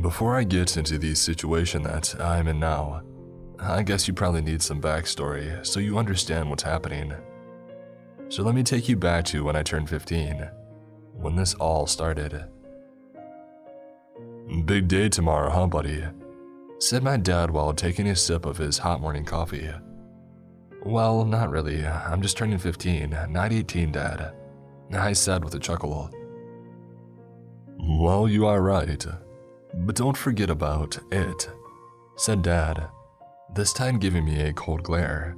Before I get into the situation that I'm in now, I guess you probably need some backstory so you understand what's happening. So let me take you back to when I turned 15, when this all started. "Big day tomorrow, huh, buddy?" said my dad while taking a sip of his hot morning coffee. "Well, not really. I'm just turning 15, not 18, Dad," I said with a chuckle. "Well, you are right. But don't forget about it," said Dad, this time giving me a cold glare.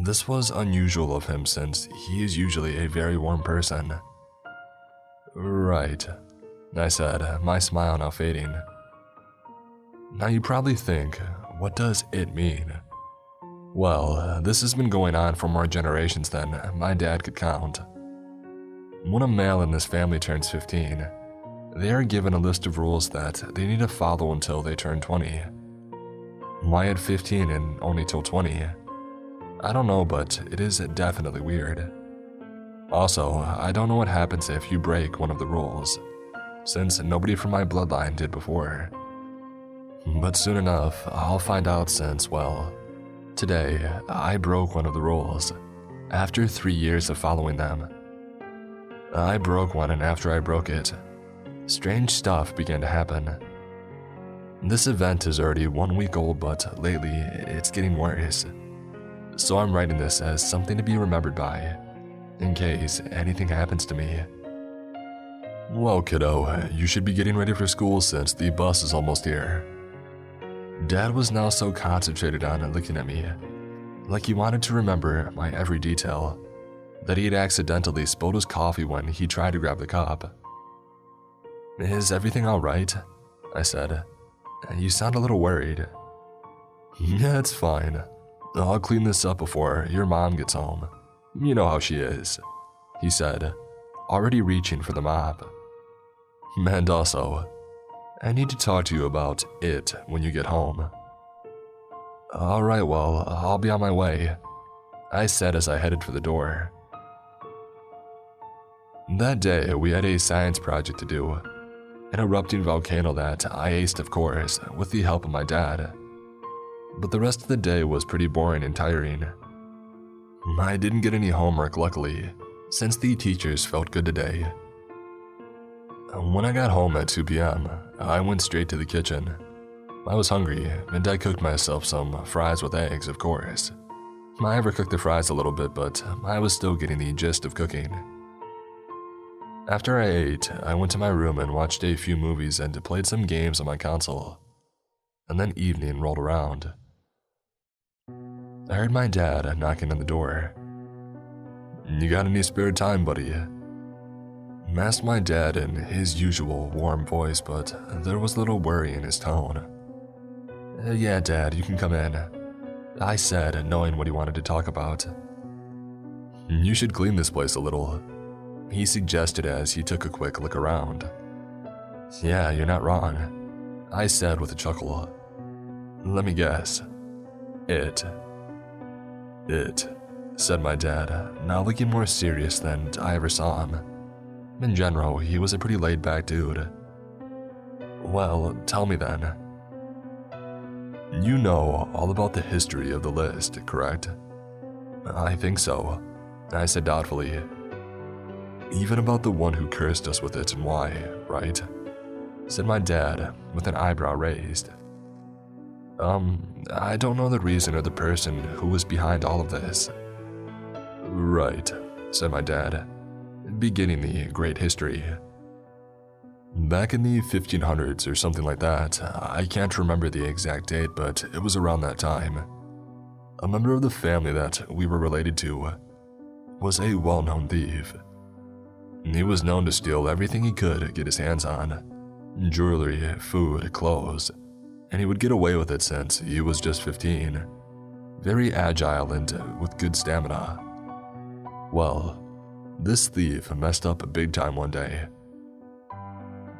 This was unusual of him since he is usually a very warm person. "Right," I said, my smile now fading. Now you probably think, what does it mean? Well, this has been going on for more generations than my dad could count. When a male in this family turns 15, they are given a list of rules that they need to follow until they turn 20. Why at 15 and only till 20? I don't know, but it is definitely weird. Also, I don't know what happens if you break one of the rules, since nobody from my bloodline did before. But soon enough, I'll find out since, well, today I broke one of the rules, after 3 years of following them. I broke one, and after I broke it, strange stuff began to happen. This event is already 1 week old, but lately it's getting worse. So I'm writing this as something to be remembered by, in case anything happens to me. "Well, kiddo, you should be getting ready for school since the bus is almost here." Dad was now so concentrated on looking at me, like he wanted to remember my every detail, that he had accidentally spilled his coffee when he tried to grab the cup. "Is everything all right?" I said. "You sound a little worried." "Yeah, it's fine. I'll clean this up before your mom gets home. You know how she is," he said, already reaching for the mop. "And also, I need to talk to you about it when you get home." "Alright, well, I'll be on my way," I said as I headed for the door. That day, we had a science project to do. An erupting volcano that I aced, of course, with the help of my dad. But the rest of the day was pretty boring and tiring. I didn't get any homework, luckily, since the teachers felt good today. When I got home at 2 p.m., I went straight to the kitchen. I was hungry, and I cooked myself some fries with eggs, of course. I overcooked the fries a little bit, but I was still getting the gist of cooking. After I ate, I went to my room and watched a few movies and played some games on my console. And then evening rolled around. I heard my dad knocking on the door. "You got any spare time, buddy?" Asked my dad in his usual warm voice, but there was little worry in his tone. "Yeah, Dad, you can come in," I said, knowing what he wanted to talk about. "You should clean this place a little," he suggested as he took a quick look around. "Yeah, you're not wrong," I said with a chuckle. "Let me guess. It," said my dad, now looking more serious than I ever saw him. In general, he was a pretty laid-back dude. "Well, tell me then." "You know all about the history of the list, correct?" "I think so," I said doubtfully. "Even about the one who cursed us with it and why, right?" said my dad with an eyebrow raised. I don't know the reason or the person who was behind all of this." "Right," said my dad, beginning the great history. "Back in the 1500s or something like that, I can't remember the exact date, but it was around that time. A member of the family that we were related to was a well-known thief. He was known to steal everything he could get his hands on, jewelry, food, clothes, and he would get away with it since he was just 15, very agile and with good stamina. Well, this thief messed up big time one day."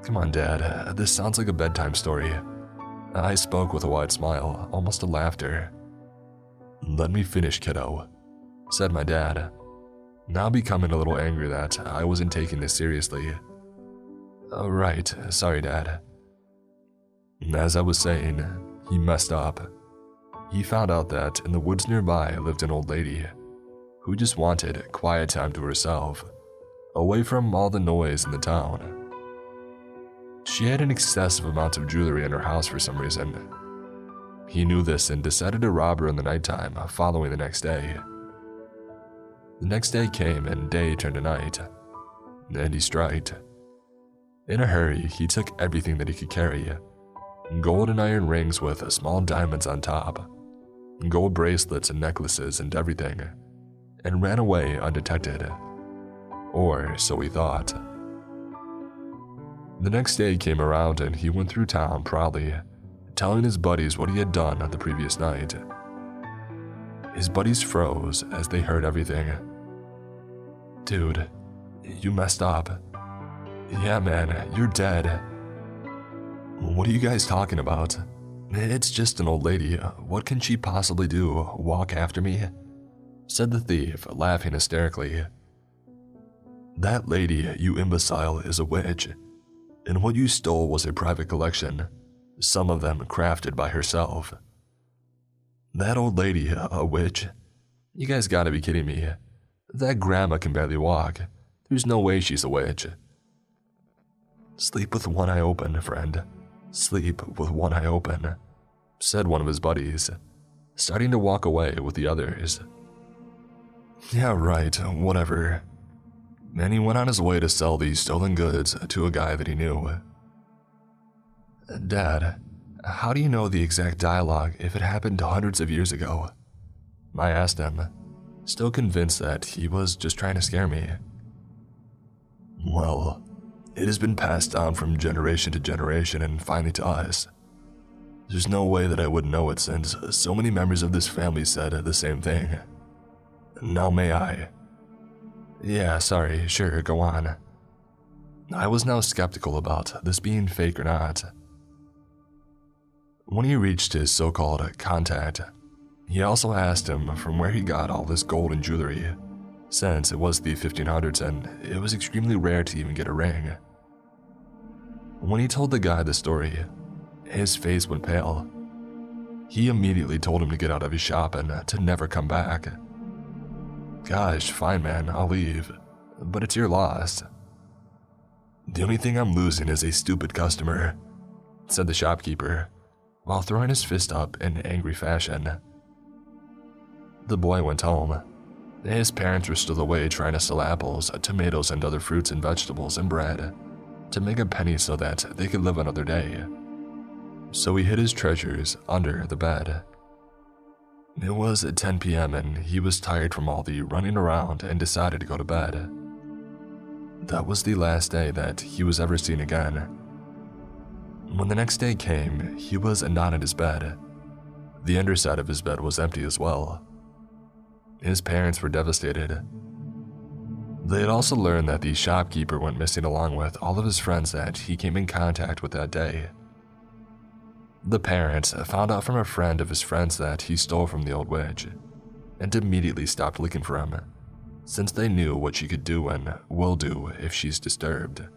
"Come on, Dad, this sounds like a bedtime story." I spoke with a wide smile, almost a laughter. "Let me finish, kiddo," said my dad, now becoming a little angry that I wasn't taking this seriously. "Oh, right, sorry, Dad." As I was saying, he messed up. He found out that in the woods nearby lived an old lady who just wanted quiet time to herself, away from all the noise in the town. She had an excessive amount of jewelry in her house for some reason. He knew this and decided to rob her in the nighttime following the next day. The next day came and day turned to night, and he striked. In a hurry, he took everything that he could carry: gold and iron rings with small diamonds on top, gold bracelets and necklaces and everything, and ran away undetected. Or so he thought. The next day came around and he went through town proudly, telling his buddies what he had done on the previous night. His buddies froze as they heard everything. "Dude, you messed up." "Yeah, man, you're dead." "What are you guys talking about? It's just an old lady. What can she possibly do, walk after me?" said the thief, laughing hysterically. "That lady, you imbecile, is a witch, and what you stole was a private collection, some of them crafted by herself." "That old lady, a witch? You guys gotta be kidding me. That grandma can barely walk. There's no way she's a witch." "Sleep with one eye open, friend. Sleep with one eye open," said one of his buddies, starting to walk away with the others. "Yeah, right, whatever." And he went on his way to sell these stolen goods to a guy that he knew. "Dad, how do you know the exact dialogue if it happened hundreds of years ago?" I asked him, still convinced that he was just trying to scare me. "Well, it has been passed down from generation to generation and finally to us. There's no way that I wouldn't know it since so many members of this family said the same thing. Now may I?" "Yeah, sorry, sure, go on." I was now skeptical about this being fake or not. When he reached his so-called contact, he also asked him from where he got all this gold and jewelry, since it was the 1500s and it was extremely rare to even get a ring. When he told the guy the story, his face went pale. He immediately told him to get out of his shop and to never come back. "Gosh, fine man, I'll leave, but it's your loss." "The only thing I'm losing is a stupid customer," said the shopkeeper, while throwing his fist up in angry fashion. The boy went home. His parents were still away trying to sell apples, tomatoes, and other fruits and vegetables and bread to make a penny so that they could live another day. So he hid his treasures under the bed. It was at 10 p.m. and he was tired from all the running around and decided to go to bed. That was the last day that he was ever seen again. When the next day came, he was not in his bed. The underside of his bed was empty as well. His parents were devastated. They had also learned that the shopkeeper went missing along with all of his friends that he came in contact with that day. The parents found out from a friend of his friends that he stole from the old witch, and immediately stopped looking for him, since they knew what she could do and will do if she's disturbed.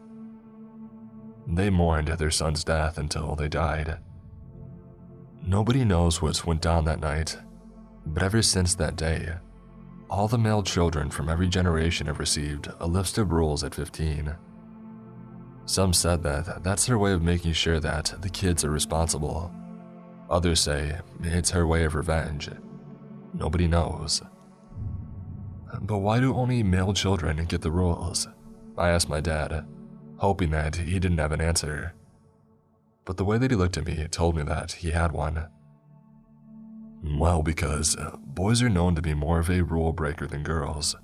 They mourned their son's death until they died. Nobody knows what went down that night, but ever since that day, all the male children from every generation have received a list of rules at 15. Some said that that's her way of making sure that the kids are responsible. Others say it's her way of revenge. Nobody knows. But why do only male children get the rules? I asked my dad, hoping that he didn't have an answer. But the way that he looked at me told me that he had one. Well, because boys are known to be more of a rule breaker than girls.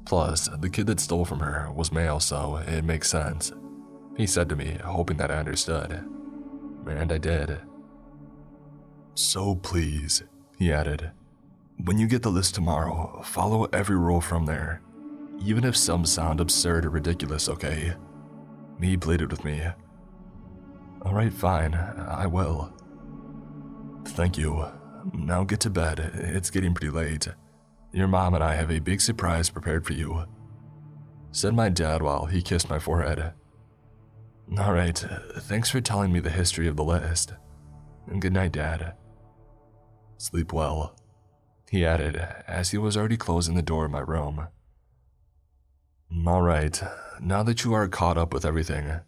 Plus, the kid that stole from her was male, so it makes sense, he said to me, hoping that I understood. And I did. "So please," he added, "when you get the list tomorrow, follow every rule from there, even if some sound absurd or ridiculous, okay?" He pleaded with me. "Alright, fine, I will." "Thank you. Now get to bed, it's getting pretty late. Your mom and I have a big surprise prepared for you," said my dad while he kissed my forehead. Alright, thanks for telling me the history of the list. And good night, Dad. Sleep well, he added as he was already closing the door of my room. Alright, now that you are caught up with everything,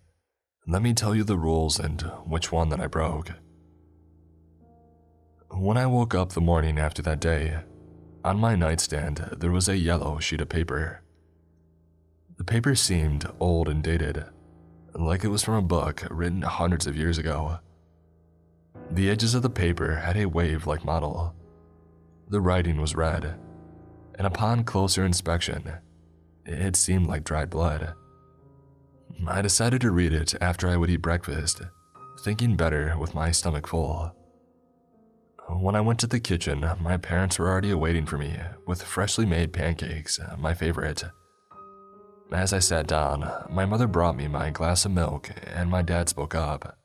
let me tell you the rules and which one that I broke. When I woke up the morning after that day, on my nightstand there was a yellow sheet of paper. The paper seemed old and dated, like it was from a book written hundreds of years ago. The edges of the paper had a wave-like model. The writing was red, and upon closer inspection, it seemed like dried blood. I decided to read it after I would eat breakfast, thinking better with my stomach full. When I went to the kitchen, my parents were already awaiting for me with freshly made pancakes, my favorite. As I sat down, my mother brought me my glass of milk and my dad spoke up.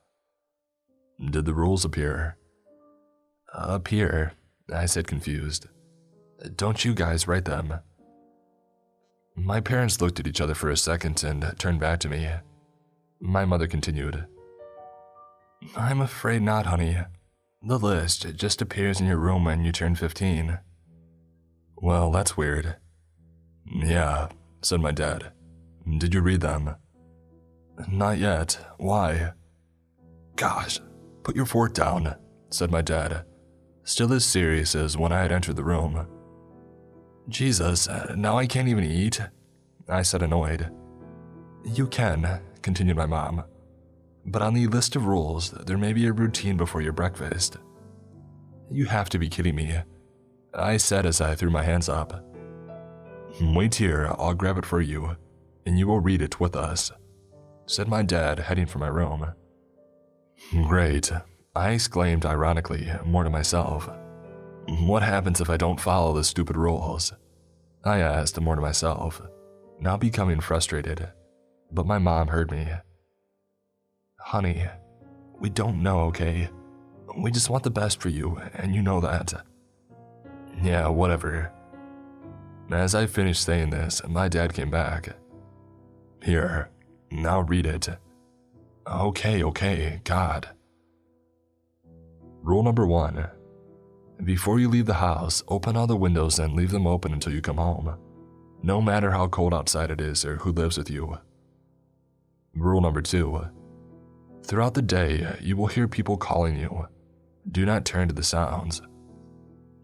Did the rules appear? Appear, I said confused. Don't you guys write them? My parents looked at each other for a second and turned back to me. My mother continued. I'm afraid not, honey. The list just appears in your room when you turn 15. Well, that's weird. Yeah, said my dad. Did you read them? Not yet. Why? Gosh, put your fork down, said my dad, still as serious as when I had entered the room. Jesus, now I can't even eat, I said annoyed. You can, continued my mom, but on the list of rules, there may be a routine before your breakfast. You have to be kidding me, I said as I threw my hands up. Wait here, I'll grab it for you, and you will read it with us, said my dad, heading for my room. Great, I exclaimed ironically, more to myself. What happens if I don't follow the stupid rules? I asked, more to myself, now becoming frustrated, but my mom heard me. Honey, we don't know, okay? We just want the best for you, and you know that. Yeah, whatever. As I finished saying this, my dad came back. Here, now read it. Okay, God. Rule number 1. Before you leave the house, open all the windows and leave them open until you come home, no matter how cold outside it is or who lives with you. Rule number 2. Throughout the day, you will hear people calling you. Do not turn to the sounds.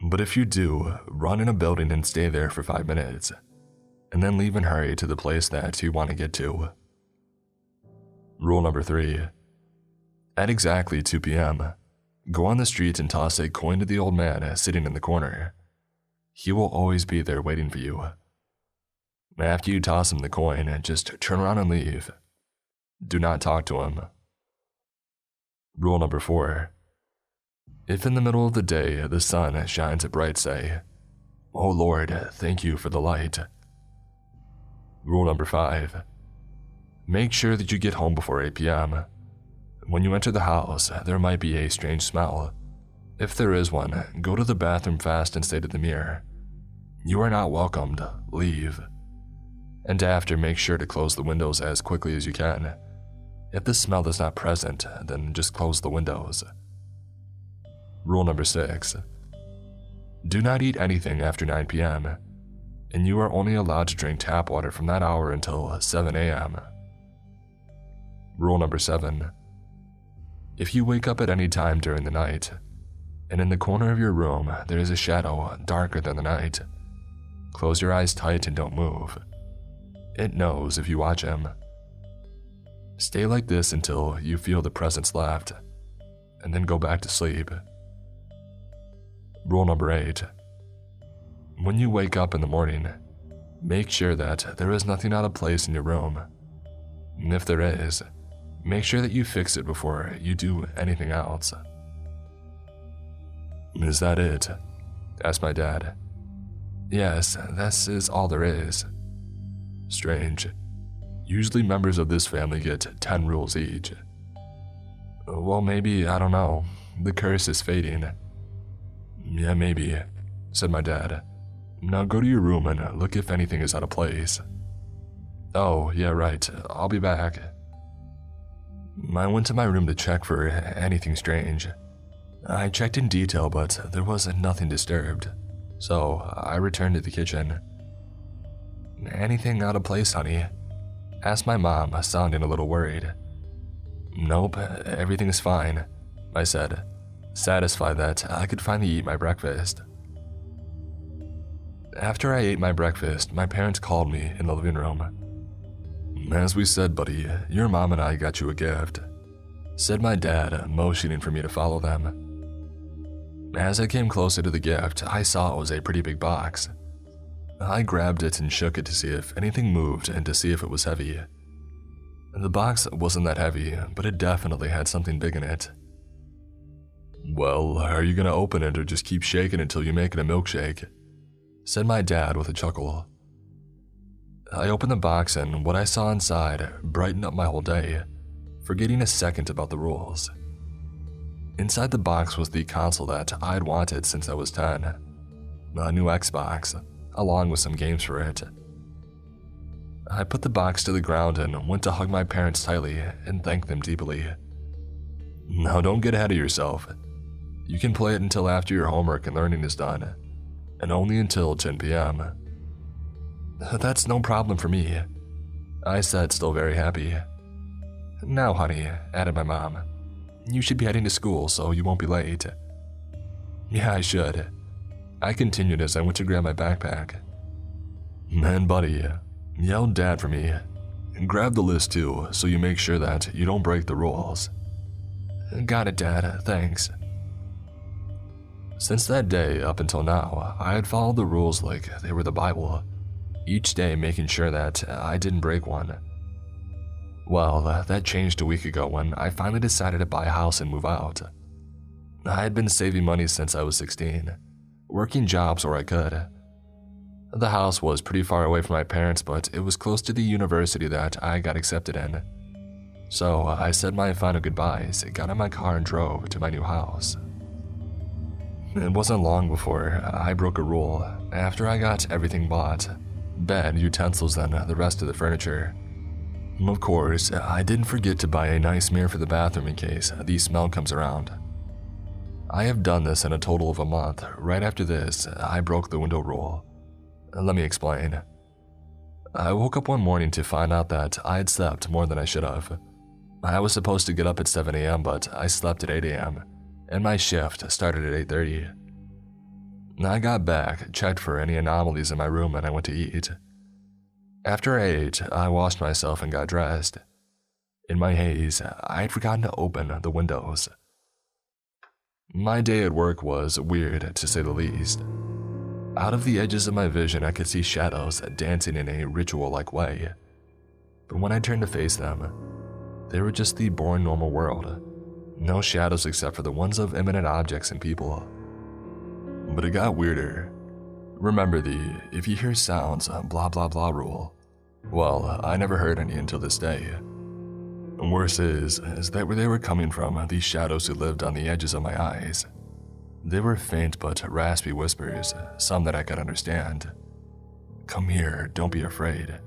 But if you do, run in a building and stay there for 5 minutes, and then leave and hurry to the place that you want to get to. Rule number 3. At exactly 2 p.m., go on the street and toss a coin to the old man sitting in the corner. He will always be there waiting for you. After you toss him the coin, just turn around and leave. Do not talk to him. Rule number 4. If in the middle of the day the sun shines bright, say, "Oh Lord, thank you for the light." Rule number 5. Make sure that you get home before 8 p.m. When you enter the house, there might be a strange smell. If there is one, go to the bathroom fast and say to the mirror, "You are not welcomed, leave." And after, make sure to close the windows as quickly as you can. If the smell is not present, then just close the windows. Rule number 6. Do not eat anything after 9 p.m., and you are only allowed to drink tap water from that hour until 7 a.m. Rule number 7. If you wake up at any time during the night, and in the corner of your room there is a shadow darker than the night, close your eyes tight and don't move. It knows if you watch him. Stay like this until you feel the presence left, and then go back to sleep. Rule number 8. When you wake up in the morning, make sure that there is nothing out of place in your room. And if there is, make sure that you fix it before you do anything else. Is that it? Asked my dad. Yes, this is all there is. Strange. Usually members of this family get 10 rules each. Well, maybe, I don't know. The curse is fading. Yeah, maybe, said my dad. Now go to your room and look if anything is out of place. Oh, yeah, right. I'll be back. I went to my room to check for anything strange. I checked in detail, but there was nothing disturbed, so I returned to the kitchen. "Anything out of place, honey?" asked my mom, sounding a little worried. "Nope, everything's fine," I said, satisfied that I could finally eat my breakfast. After I ate my breakfast, my parents called me in the living room. "As we said, buddy, your mom and I got you a gift," said my dad, motioning for me to follow them. As I came closer to the gift, I saw it was a pretty big box. I grabbed it and shook it to see if anything moved and to see if it was heavy. The box wasn't that heavy, but it definitely had something big in it. "Well, are you gonna open it or just keep shaking until you make it a milkshake?" said my dad with a chuckle. I opened the box and what I saw inside brightened up my whole day, forgetting a second about the rules. Inside the box was the console that I'd wanted since I was 10, a new Xbox, along with some games for it. I put the box to the ground and went to hug my parents tightly and thank them deeply. "Now don't get ahead of yourself. You can play it until after your homework and learning is done, and only until 10 p.m. "That's no problem for me," I said, still very happy. "Now, honey," added my mom, "you should be heading to school so you won't be late." "Yeah, I should," I continued as I went to grab my backpack. "Man, buddy," yelled Dad for me, "grab the list too so you make sure that you don't break the rules." "Got it, Dad, thanks." Since that day up until now, I had followed the rules like they were the Bible, each day making sure that I didn't break one. Well, that changed a week ago when I finally decided to buy a house and move out. I had been saving money since I was 16, working jobs where I could. The house was pretty far away from my parents, but it was close to the university that I got accepted in. So I said my final goodbyes, got in my car and drove to my new house. It wasn't long before I broke a rule after I got everything bought, bed, utensils, and the rest of the furniture. Of course, I didn't forget to buy a nice mirror for the bathroom in case the smell comes around. I have done this in a total of a month. Right after this, I broke the window rule. Let me explain. I woke up one morning to find out that I had slept more than I should have. I was supposed to get up at 7 a.m., but I slept at 8 a.m., and my shift started at 8:30. I got back, checked for any anomalies in my room, and I went to eat. After I ate, I washed myself and got dressed. In my haze, I had forgotten to open the windows. My day at work was weird, to say the least. Out of the edges of my vision, I could see shadows dancing in a ritual-like way. But when I turned to face them, they were just the boring normal world. No shadows except for the ones of imminent objects and people. But it got weirder. Remember the, if you hear sounds, blah blah blah rule? Well, I never heard any until this day. And worse is that where they were coming from, these shadows who lived on the edges of my eyes. They were faint but raspy whispers, some that I could understand. "Come here, don't be afraid."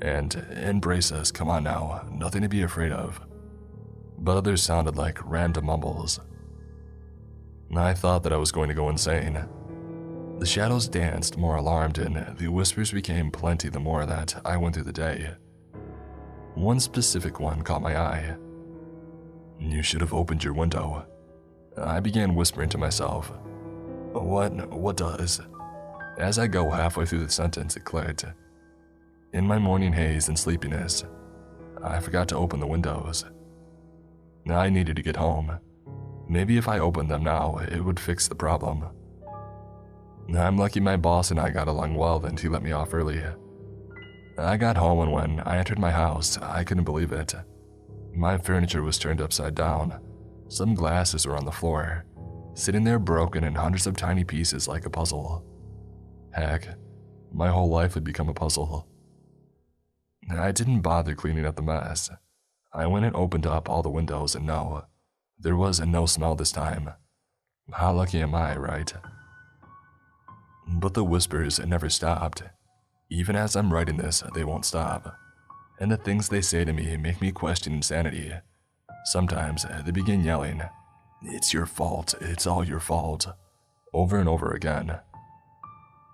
And "embrace us, come on now, nothing to be afraid of." But others sounded like random mumbles. I thought that I was going to go insane. The shadows danced, more alarmed, and the whispers became plenty the more that I went through the day. One specific one caught my eye. "You should have opened your window." I began whispering to myself. What does? As I go halfway through the sentence, it clicked. In my morning haze and sleepiness, I forgot to open the windows. I needed to get home. Maybe if I opened them now, it would fix the problem. I'm lucky my boss and I got along well and he let me off early. I got home and when I entered my house, I couldn't believe it. My furniture was turned upside down. Some glasses were on the floor, sitting there broken in hundreds of tiny pieces like a puzzle. Heck, my whole life had become a puzzle. I didn't bother cleaning up the mess. I went and opened up all the windows and no, there was no smell this time. How lucky am I, right? But the whispers never stopped. Even as I'm writing this, they won't stop. And the things they say to me make me question insanity. Sometimes they begin yelling, "It's your fault, it's all your fault," over and over again.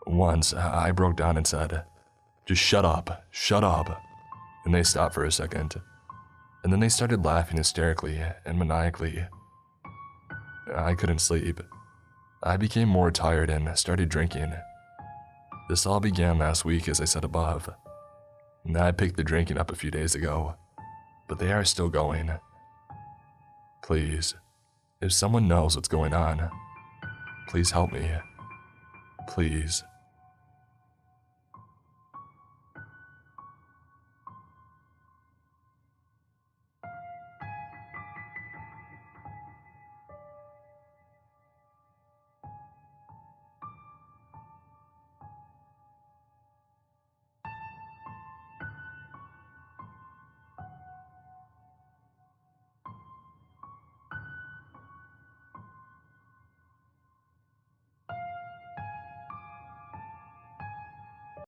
Once, I broke down and said, "Just shut up, shut up." And they stopped for a second. And then they started laughing hysterically and maniacally. I couldn't sleep. I became more tired and started drinking. This all began last week, as I said above. I picked the drinking up a few days ago, but they are still going. Please, if someone knows what's going on, please help me. Please.